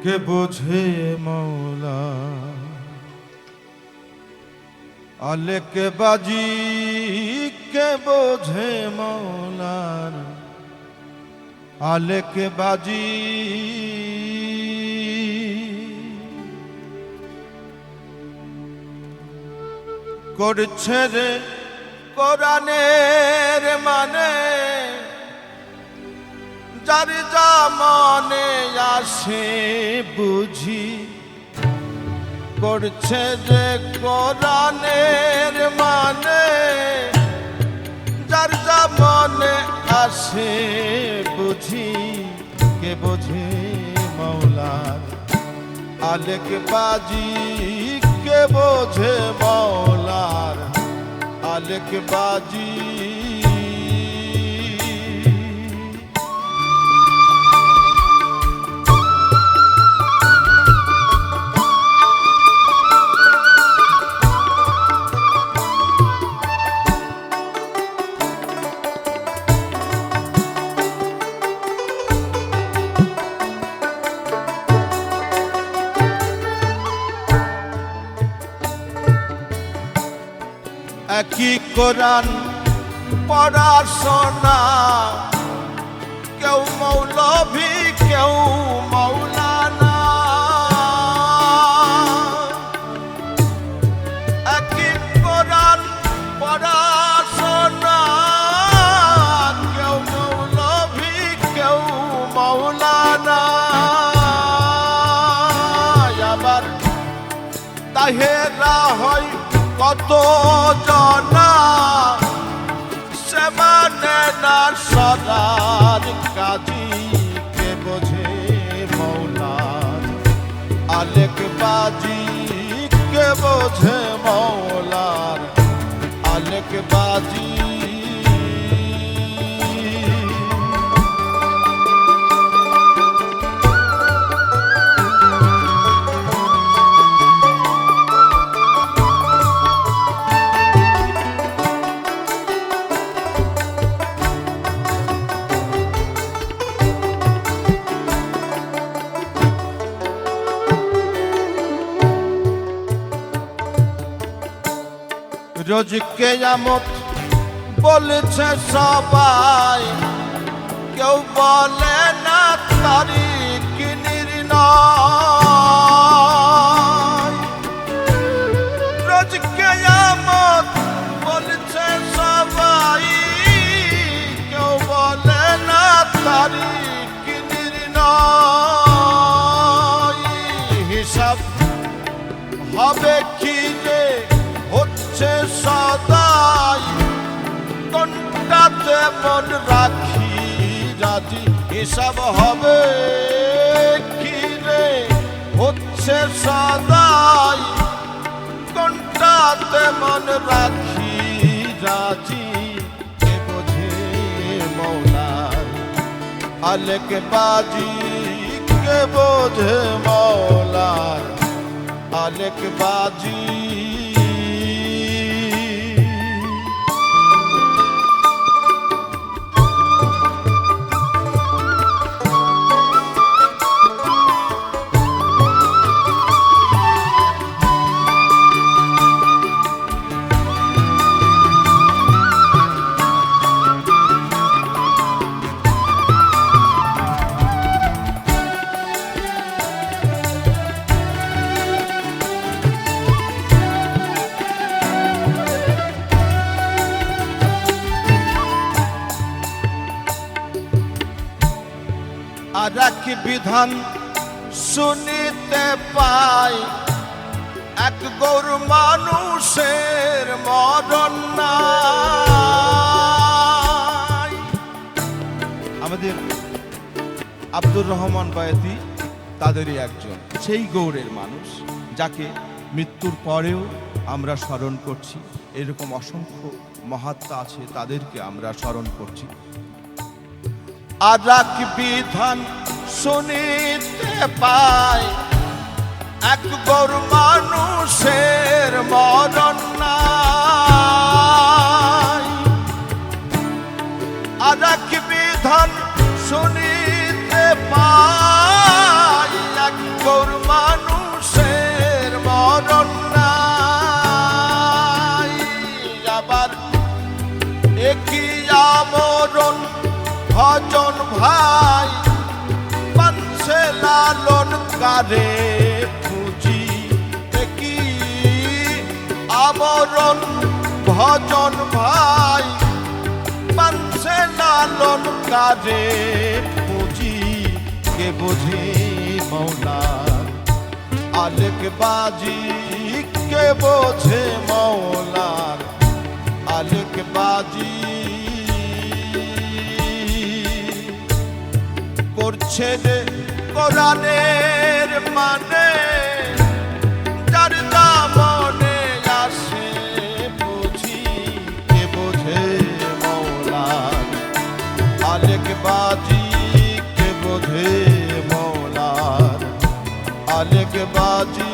কে বোঝে মৌলা আলেক বাজি কে বোঝে মৌলার আলেক বাজি করছে রে কোরআনের মানে যার যা মনে আসে বুঝি করছে যে কোরআনের মানে যার যা মনে আসে বুঝি কে বোঝে মৌলার আলেক বাজি কে বোঝে মৌলার আলেক বাজি একই কোরআন পড়াশোনা কেউ মৌলভী কেউ মৌলানা একই কোরআন পড়াশোনা কেউ মৌলভী কেউ মৌলানা আবার তাহেরা হয় কত জনা সে মানে না সদার কাজী কে বোঝে মৌলার আলেক বাজি কে বোঝে মৌলার আলেক বাজি রোজ কিয়ামত বলছে সবাই কেউ বলে না তারিখ নির্ণয় রোজ কিয়ামত বলছে সবাই কেউ বলে না তারিখ নির্ণয় হিসাব হবে কি রে হচ্ছে সদাই কোনটাতে মন রাখি রাজি হিসাব হবে কি রে হচ্ছে সদাই কোনটাতে মন রাখি রাজি কে বোঝে মৌলার আলেক বাজি কে বোঝে মৌলার আলেক বাজি আর এক বিধান শুনিতে পাই এক গৌর মানুষের মরণ নাই আমাদের আব্দুর রহমান বয়াতি তাদেরই একজন সেই গৌরের মানুষ যাকে মৃত্যুর পরেও আমরা স্মরণ করছি এরকম অসংখ্য মহাত্মা আছে তাদেরকে আমরা স্মরণ করছি আর এক বিধান শুনিতে পাই এক গৌর মানুষের মরণ নাই আর এক বিধান শুনিতে পাই এক গৌর মানুষের মরণ নাই, আবার একই আমরণ ভজন ভাই পানছে লালন কারে পুঁজি, একই আমরণ ভজন ভাই পানছে লালন কারে পুঁজি, কে বোঝে মৌলার আলেক বাজি, কে বোঝে মৌলার আলেক বাজি। করছে রে কোরআনের মানে যার দামনে আসে বুঝি, কে বোঝে মৌলার আলেক বাজি, কে বোঝে মৌলার আলেক বাজি।